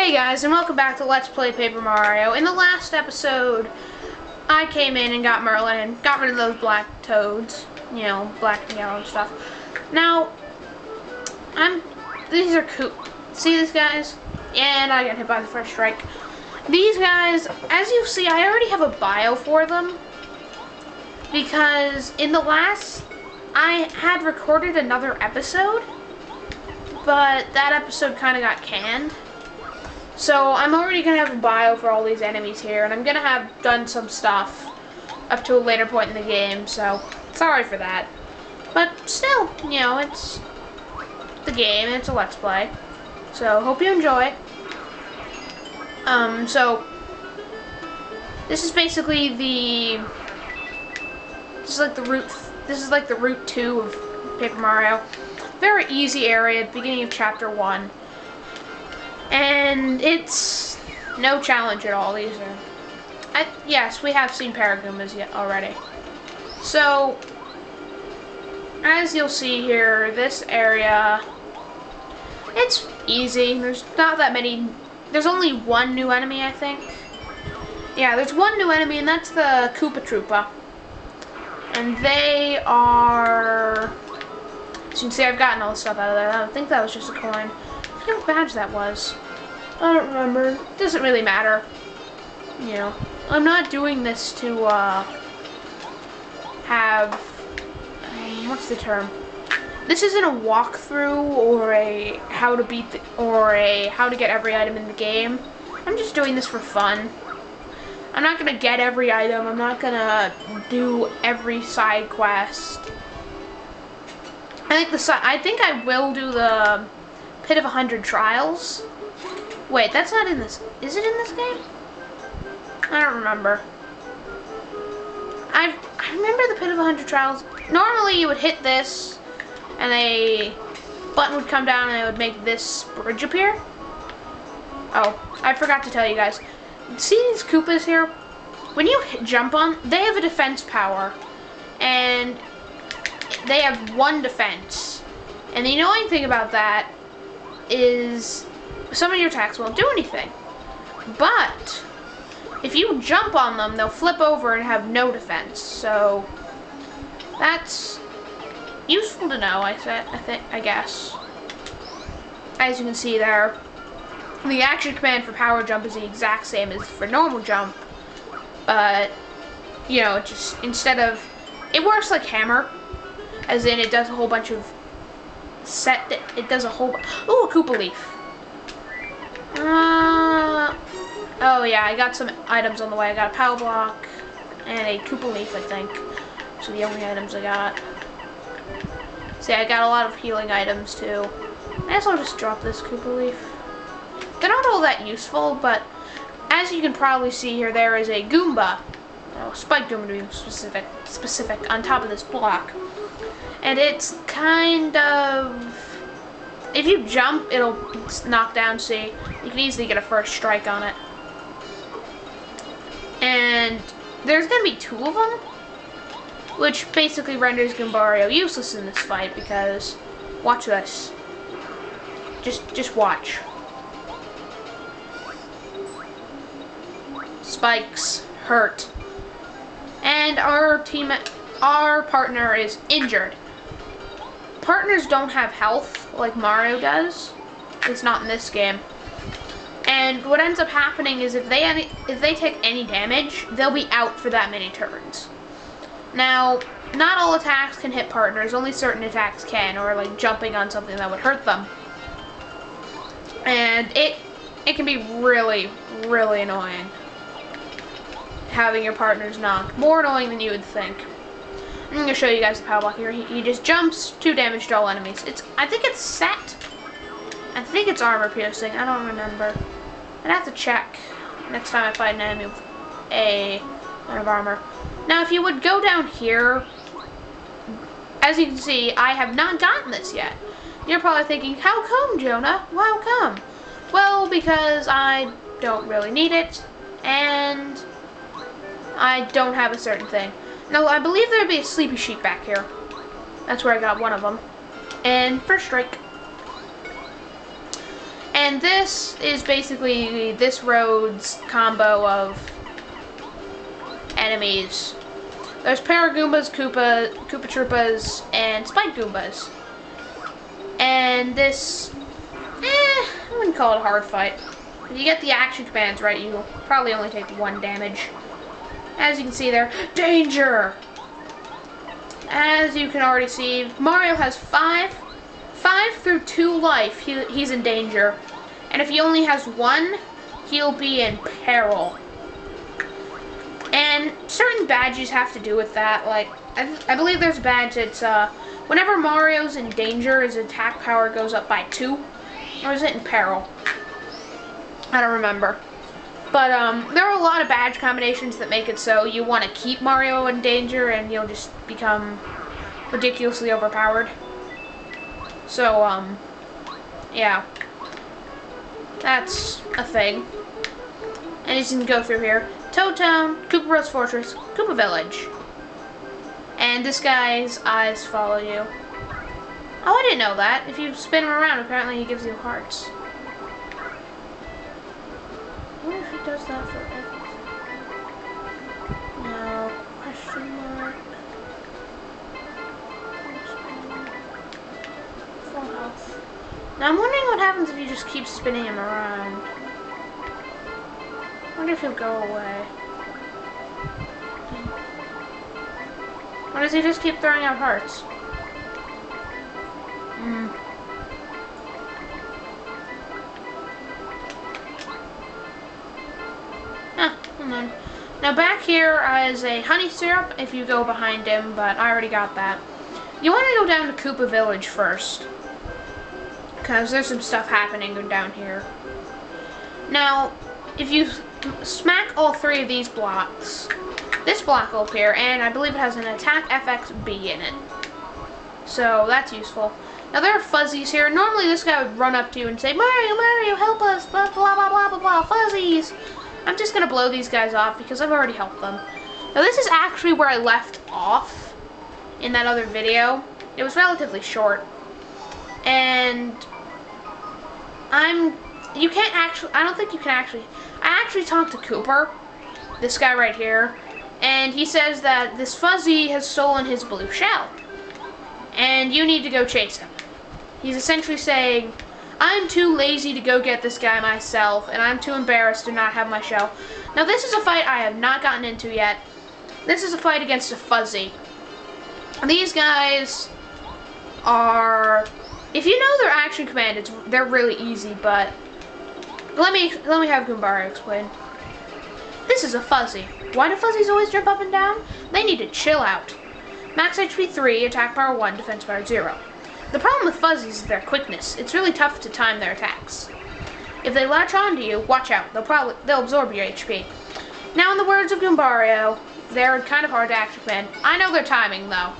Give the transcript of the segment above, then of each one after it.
Hey guys, and welcome back to Let's Play Paper Mario. In the last episode, I came in and got Merlin and got rid of those black toads. You know, black and yellow and stuff. Now, these are cool. See these guys? And I got hit by the first strike. These guys, as you see, I already have a bio for them. Because in the last, I had recorded another episode. But that episode kind of got canned. So I'm already going to have a bio for all these enemies here, and I'm going to have done some stuff up to a later point in the game, so sorry for that. But still, you know, it's the game, and it's a Let's Play. So hope you enjoy. So this is basically this is like the Route 2 of Paper Mario. Very easy area at the beginning of Chapter 1. And it's no challenge at all. These are... yes, we have seen Paragoombas yet already. So, as you'll see here, this area, it's easy. There's not that many... There's only one new enemy, I think. Yeah, there's one new enemy, and that's the Koopa Troopa. And they are... As you can see, I've gotten all the stuff out of there. I think that was just a coin. I forget what badge that was. I don't remember. It doesn't really matter. You know, I'm not doing this to have what's the term? This isn't a walkthrough or a how to beat or a how to get every item in the game. I'm just doing this for fun. I'm not gonna get every item. I'm not gonna do every side quest. I think I will do the Pit of 100 Trials. Wait, that's not in this. Is it in this game? I don't remember. I remember the Pit of 100 Trials. Normally you would hit this and a button would come down and it would make this bridge appear. Oh, I forgot to tell you guys. See these Koopas here? When you jump on, they have a defense power. And they have one defense. And the annoying thing about that is some of your attacks won't do anything. But if you jump on them, they'll flip over and have no defense. So that's useful to know, I guess. As you can see there, the action command for power jump is the exact same as for normal jump. But, you know, it just, it works like hammer. As in, it does a whole bunch of ooh, a Koopa Leaf. Oh yeah, I got some items on the way. I got a Power Block and a Koopa Leaf, I think. So the only items I got. See, I got a lot of healing items too. I guess I'll just drop this Koopa Leaf. They're not all that useful, but as you can probably see here, there is a Goomba. Oh, Spike Goomba to be specific, on top of this block. And it's kind of... If you jump, it'll knock down, see? You can easily get a first strike on it. And there's going to be two of them, which basically renders Goombario useless in this fight because... Watch this. Just watch. Spikes hurt. And our partner is injured. Partners don't have health like Mario does. It's not in this game. And what ends up happening is if they take any damage, they'll be out for that many turns. Now, not all attacks can hit partners. Only certain attacks can, or like jumping on something that would hurt them. And it can be really, really annoying having your partners knocked. More annoying than you would think. I'm going to show you guys the power block here. He just jumps, 2 damage to all enemies. I think it's set. I think it's armor piercing. I don't remember. I'd have to check next time I fight an enemy with a line of armor. Now, if you would go down here, as you can see, I have not gotten this yet. You're probably thinking, how come, Jonah? How come? Well, because I don't really need it, and I don't have a certain thing. No, I believe there'd be a Sleepy Sheep back here. That's where I got one of them. And first strike. And this is basically this road's combo of enemies. There's Paragoombas, Koopa Troopas, and Spike Goombas. And this, I wouldn't call it a hard fight. If you get the action commands right, you'll probably only take 1 damage. As you can see there, danger! As you can already see, Mario has 5 through 2 life, he's in danger. And if he only has 1, he'll be in peril. And certain badges have to do with that. Like, I believe there's a badge that's, whenever Mario's in danger, his attack power goes up by 2. Or is it in peril? I don't remember. But, there are a lot of badge combinations that make it so you want to keep Mario in danger and you'll just become ridiculously overpowered. So, yeah. That's a thing. And you can go through here. Toad Town, Koopa Bros Fortress, Koopa Village. And this guy's eyes follow you. Oh, I didn't know that. If you spin him around, apparently he gives you hearts. I wonder if he does that for everything. No. Question mark. Full health. Now I'm wondering what happens if you just keep spinning him around. I wonder if he'll go away. Or does he just keep throwing out hearts? Hold on. Now back here is a honey syrup if you go behind him, but I already got that. You want to go down to Koopa Village first, because there's some stuff happening down here. Now, if you smack all 3 of these blocks, this block will appear, and I believe it has an attack FXB in it. So that's useful. Now there are fuzzies here. Normally this guy would run up to you and say, Mario, Mario, help us, blah, blah, blah, blah, blah, blah, fuzzies. I'm just going to blow these guys off because I've already helped them. Now this is actually where I left off in that other video. It was relatively short. And I don't think you can actually, I actually talked to Cooper, this guy right here, and he says that this fuzzy has stolen his blue shell. And you need to go chase him. He's essentially saying, I'm too lazy to go get this guy myself, and I'm too embarrassed to not have my shell. Now this is a fight I have not gotten into yet. This is a fight against a fuzzy. These guys are, if you know their action command, they're really easy, but let me have Goombario explain. This is a fuzzy. Why do fuzzies always jump up and down? They need to chill out. Max HP 3, attack power 1, defense power 0. The problem with fuzzies is their quickness. It's really tough to time their attacks. If they latch onto you, watch out. They'll absorb your HP. Now, in the words of Goombario, they're kind of hard to action command. I know their timing though.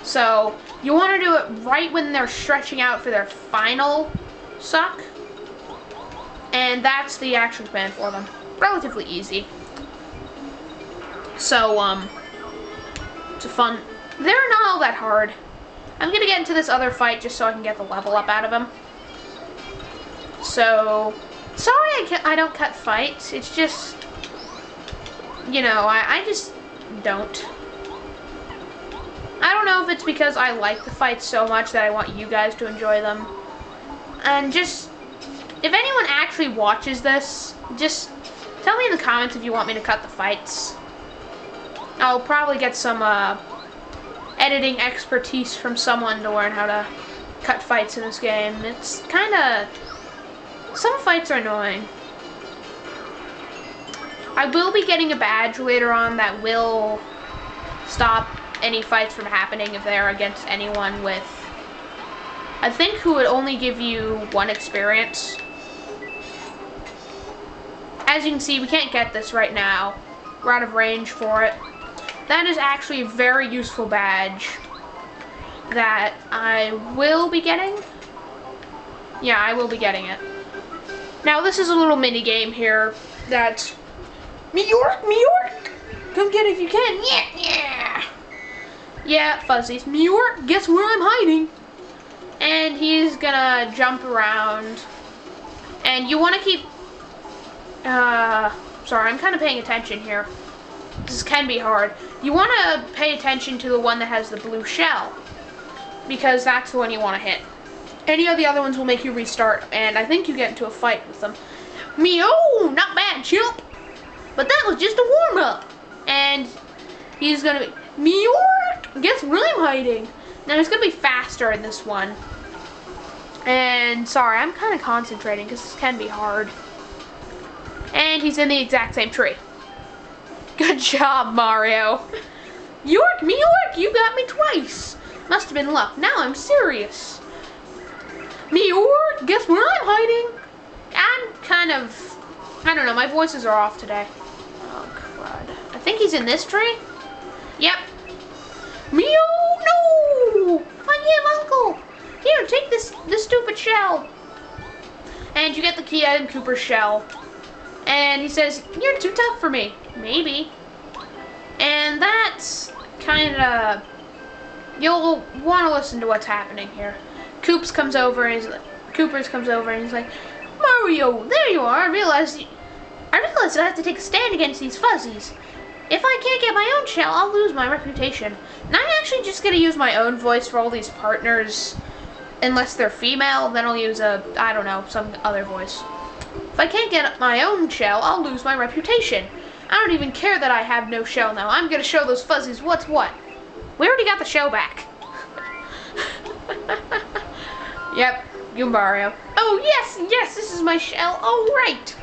So you want to do it right when they're stretching out for their final suck. And that's the action command for them. Relatively easy. So, it's a fun. They're not all that hard. I'm gonna get into this other fight just so I can get the level up out of him. So, sorry I don't cut fights. It's just, you know, I just don't. I don't know if it's because I like the fights so much that I want you guys to enjoy them. And just, if anyone actually watches this, just tell me in the comments if you want me to cut the fights. I'll probably get some editing expertise from someone to learn how to cut fights in this game. It's kind of, some fights are annoying. I will be getting a badge later on that will stop any fights from happening if they're against anyone with, I think, who would only give you 1 experience. As you can see, we can't get this right now. We're out of range for it. That is actually a very useful badge that I will be getting. Yeah, I will be getting it. Now, this is a little mini game here that's Meteor, come get it if you can. Yeah. Yeah, fuzzies. Meteor, guess where I'm hiding? And he's gonna jump around And you want to keep, sorry, I'm kind of paying attention here. This can be hard. You want to pay attention to the one that has the blue shell, because that's the one you want to hit. Any of the other ones will make you restart, and I think you get into a fight with them. Meow, not bad, chimp. But that was just a warm-up. And he's gonna be, Meow, guess where I'm hiding? Now he's gonna be faster in this one. And sorry, I'm kind of concentrating because this can be hard. And he's in the exact same tree. Good job, Mario. York, you got me twice. Must have been luck. Now I'm serious. York, guess where I'm hiding? I'm kind of, I don't know, my voices are off today. Oh, crud. I think he's in this tree? Yep. Meow, no! I am Uncle. Here, take this stupid shell. And you get the key item Kooper's shell. And he says, you're too tough for me. Maybe. And that's kind of, you'll want to listen to what's happening here. Coopers comes over and he's like, Mario, there you are. I realized I have to take a stand against these fuzzies. If I can't get my own shell, I'll lose my reputation. And I'm actually just going to use my own voice for all these partners. Unless they're female, then I'll use I don't know, some other voice. If I can't get my own shell, I'll lose my reputation. I don't even care that I have no shell now. I'm going to show those fuzzies what's what. We already got the shell back. Yep, you Mario. Oh, yes, this is my shell. Oh, right.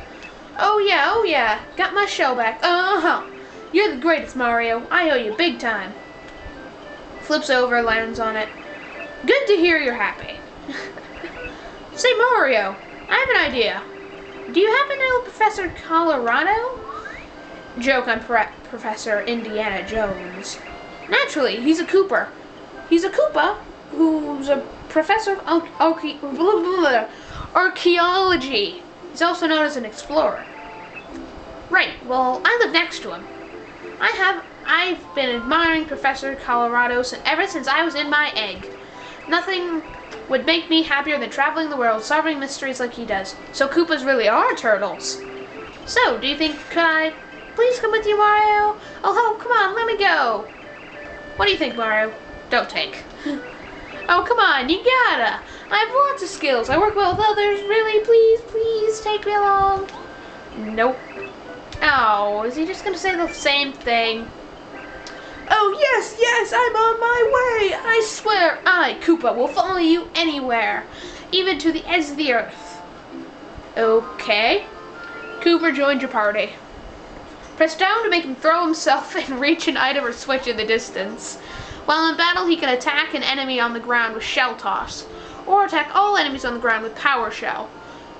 Oh, yeah. Got my shell back. Uh-huh. You're the greatest, Mario. I owe you big time. Flips over, lands on it. Good to hear you're happy. Say, Mario, I have an idea. Do you happen to know Professor Colorado? Joke on Professor Indiana Jones. Naturally, he's a Kooper. He's a Koopa who's a professor of archaeology. He's also known as an explorer. Right, well, I live next to him. I've been admiring Professor Colorado ever since I was in my egg. Nothing would make me happier than traveling the world, solving mysteries like he does. So Koopas really are turtles. So, do you think, could I please come with you, Mario? Oh, come on, let me go. What do you think, Mario? Don't take. Oh, come on, you gotta. I have lots of skills. I work well with others. Really, please take me along. Nope. Oh, is he just gonna say the same thing? Oh, yes, I'm on my way. I swear, I, Koopa, will follow you anywhere, even to the edge of the earth. Okay. Kooper joined your party. Press down to make him throw himself and reach an item or switch in the distance. While in battle, he can attack an enemy on the ground with Shell Toss, or attack all enemies on the ground with Power Shell.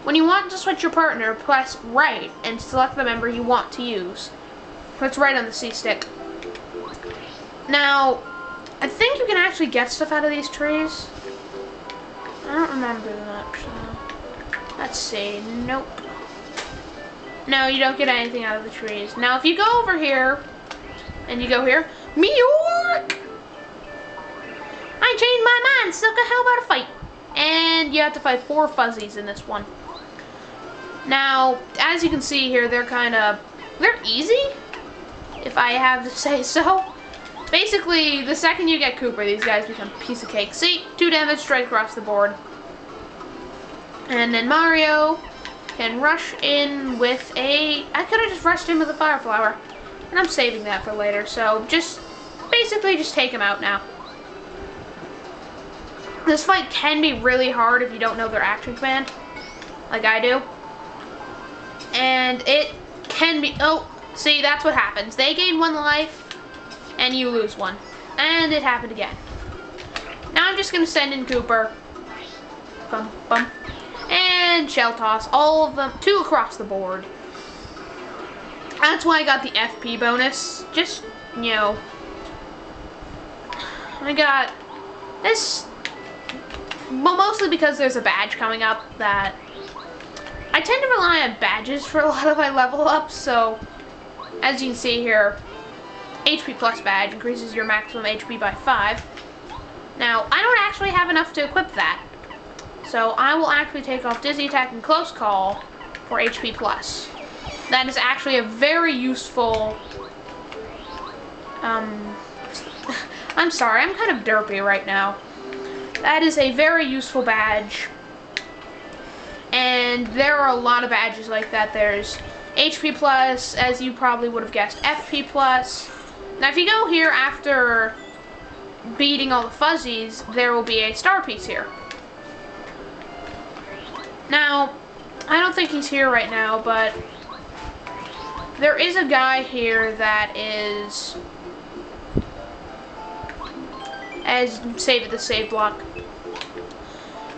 When you want to switch your partner, press right and select the member you want to use. Press right on the C-stick. Now, I think you can actually get stuff out of these trees. I don't remember that, so let's see. Nope. No, you don't get anything out of the trees. Now, if you go over here, and you go here, Meow! I changed my mind, sucker. How about a fight? And you have to fight 4 fuzzies in this one. Now, as you can see here, they're easy, if I have to say so. Basically, the second you get Kooper, these guys become a piece of cake. See? 2 damage straight across the board. And then Mario can rush in with I could have just rushed in with a Fire Flower. And I'm saving that for later, so basically just take him out now. This fight can be really hard if you don't know their action command, like I do. And it can be, oh, see, that's what happens. They gain 1 life, and you lose 1. And it happened again. Now I'm just going to send in Kooper. Bum, bum. And Shell Toss, all of them, 2 across the board. That's why I got the FP bonus. Just, you know, I got this, well, mostly because there's a badge coming up that I tend to rely on badges for a lot of my level ups, so as you can see here, HP plus badge increases your maximum HP by 5. Now, I don't actually have enough to equip that, So I will actually take off Dizzy Attack and Close Call for HP plus. That is actually a very useful, I'm sorry, I'm kind of derpy right now. That is a very useful badge. And there are a lot of badges like that. There's HP plus, as you probably would have guessed, FP plus. Now if you go here after beating all the fuzzies, there will be a star piece here. Now, I don't think he's here right now, but there is a guy here that is, as save at the save block.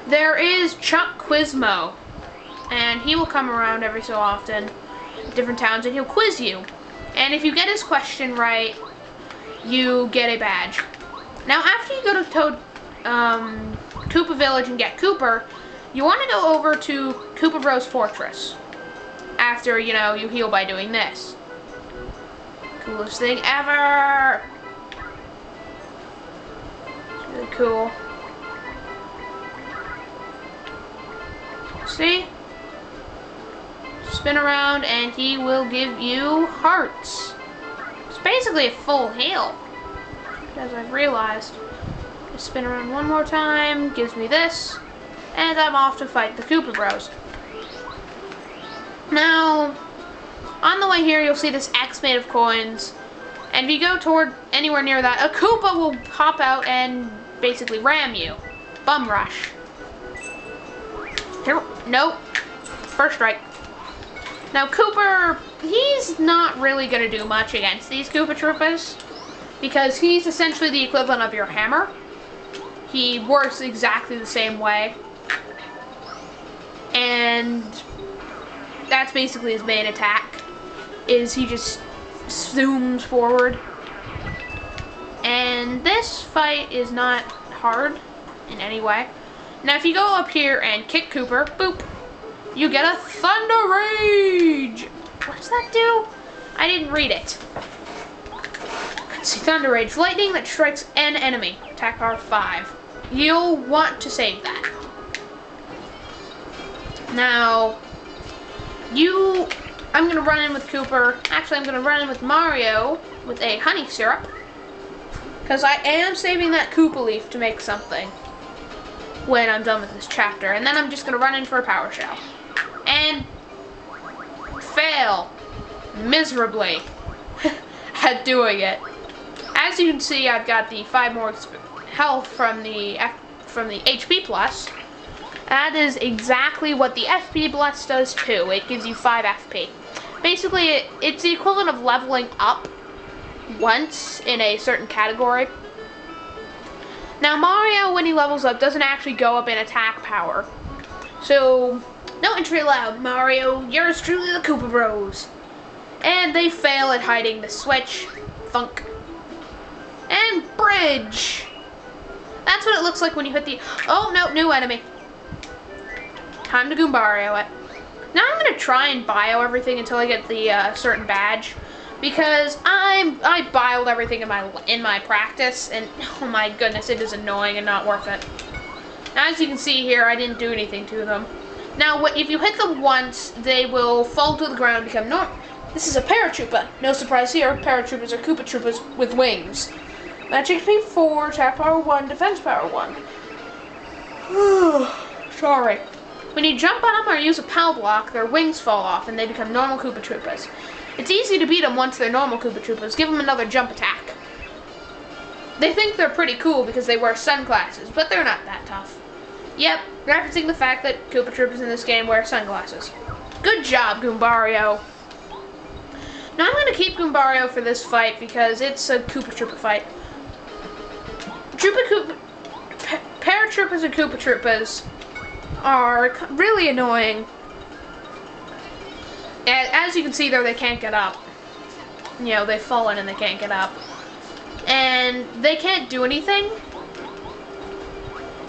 There is Chuck Quizmo, and he will come around every so often, different towns, and he'll quiz you. And if you get his question right, you get a badge. Now, after you go to Koopa Village and get Cooper, you want to go over to Koopa Bros Fortress. After, you know, you heal by doing this. Coolest thing ever! It's really cool. See? Spin around and he will give you hearts. It's basically a full heal, as I've realized. Just spin around one more time, gives me this, and I'm off to fight the Koopa Bros. Now, on the way here, you'll see this X made of coins, and if you go toward anywhere near that, a Koopa will pop out and basically ram you. Bum rush. Here, nope. First strike. Now, Cooper, he's not really going to do much against these Koopa Troopas, because he's essentially the equivalent of your hammer. He works exactly the same way. And that's basically his main attack, is he just zooms forward. And this fight is not hard in any way. Now if you go up here and kick Cooper, boop, you get a Thunder Rage! What does that do? I didn't read it. Let's see, Thunder Rage. Lightning that strikes an enemy. Attack power 5. You'll want to save that. Now, I'm going to run in with Cooper. Actually, I'm going to run in with Mario with a honey syrup. Because I am saving that Koopa Leaf to make something when I'm done with this chapter. And then I'm just going to run in for a Power Shell. And fail miserably at doing it. As you can see, I've got the 5 more health from the HP plus. That is exactly what the FP plus does too. It gives you 5 FP. Basically, it's the equivalent of leveling up once in a certain category. Now, Mario, when he levels up, doesn't actually go up in attack power. So, no entry allowed, Mario. Yours truly, the Koopa Bros. And they fail at hiding the switch. Thunk. And bridge. That's what it looks like when you hit the... Oh, no, new enemy. Time to Goombario it. Now I'm going to try and bio everything until I get the certain badge. Because I bioed everything in my practice. And, oh my goodness, it is annoying and not worth it. Now, as you can see here, I didn't do anything to them. Now, if you hit them once, they will fall to the ground and become normal. This is a Paratroopa. No surprise here, Paratroopers are Koopa Troopas with wings. Magic HP 4, attack power 1, defense power 1. Sorry. When you jump on them or use a PAL block, their wings fall off and they become normal Koopa Troopas. It's easy to beat them once they're normal Koopa Troopas. Give them another jump attack. They think they're pretty cool because they wear sunglasses, but they're not that tough. Yep, referencing the fact that Koopa Troopas in this game wear sunglasses. Good job, Goombario. Now I'm going to keep Goombario for this fight because it's a Koopa Troopa fight. Paratroopers and Koopa Troopas are really annoying. As you can see there, they can't get up. You know, they've fallen and they can't get up. And they can't do anything.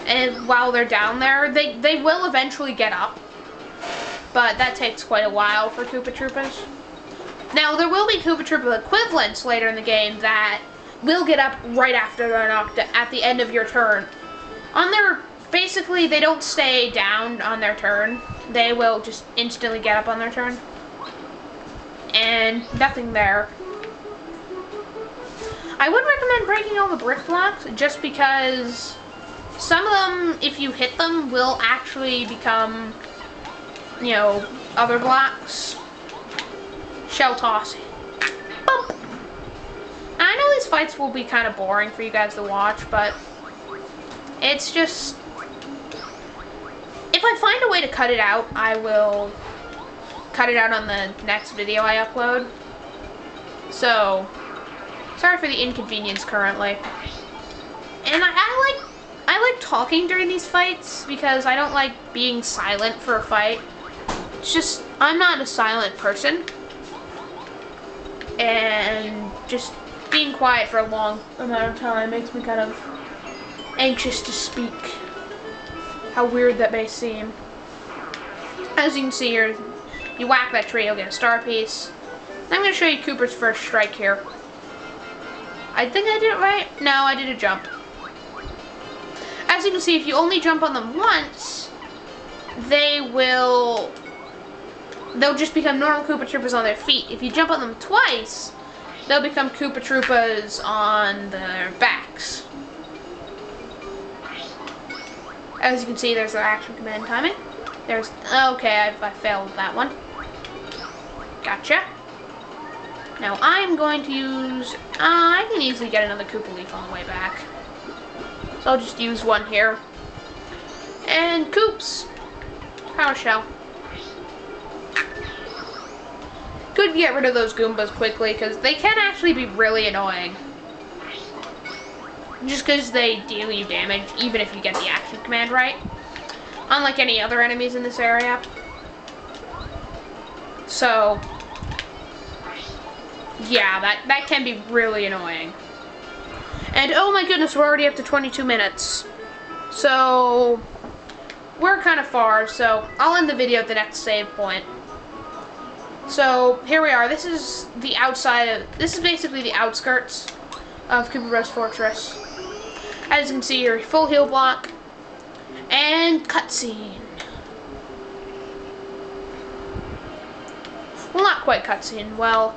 And while they're down there, they will eventually get up. But that takes quite a while for Koopa Troopas. Now, there will be Koopa Troopa equivalents later in the game that will get up right after they're knocked at the end of your turn. On their basically they don't stay down on their turn. They will just instantly get up on their turn. And nothing there. I would recommend breaking all the brick blocks just because some of them, if you hit them, will actually become, you know, other blocks. Shell tossing. Bump. I know these fights will be kind of boring for you guys to watch, but it's just, if I find a way to cut it out, I will cut it out on the next video I upload. So, sorry for the inconvenience currently. And I like talking during these fights because I don't like being silent for a fight. It's just, I'm not a silent person. And just being quiet for a long amount of time makes me kind of anxious to speak. How weird that may seem. As you can see here, you whack that tree, you'll get a star piece. I'm going to show you Kooper's first strike here. I think I did it right. No, I did a jump. As you can see, if you only jump on them once, they'll just become normal Koopa Troopas on their feet. If you jump on them twice, they'll become Koopa Troopas on their backs. As you can see, there's their action command timing. There's, okay, I failed that one. Gotcha. Now I'm going to use, I can easily get another Koopa Leaf on the way back. So I'll just use one here. And Koops. Power Shell. Could get rid of those Goombas quickly because they can actually be really annoying. Just because they deal you damage even if you get the action command right. Unlike any other enemies in this area. So, yeah, that can be really annoying. And oh my goodness, we're already up to 22 minutes. So, we're kind of far, so I'll end the video at the next save point. So, here we are. This is the outside of, this is basically the outskirts of Koopa Bros Fortress. As you can see here, full heal block, and cutscene. Well, not quite cutscene, well,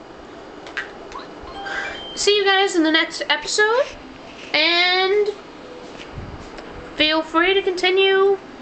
see you guys in the next episode, and feel free to continue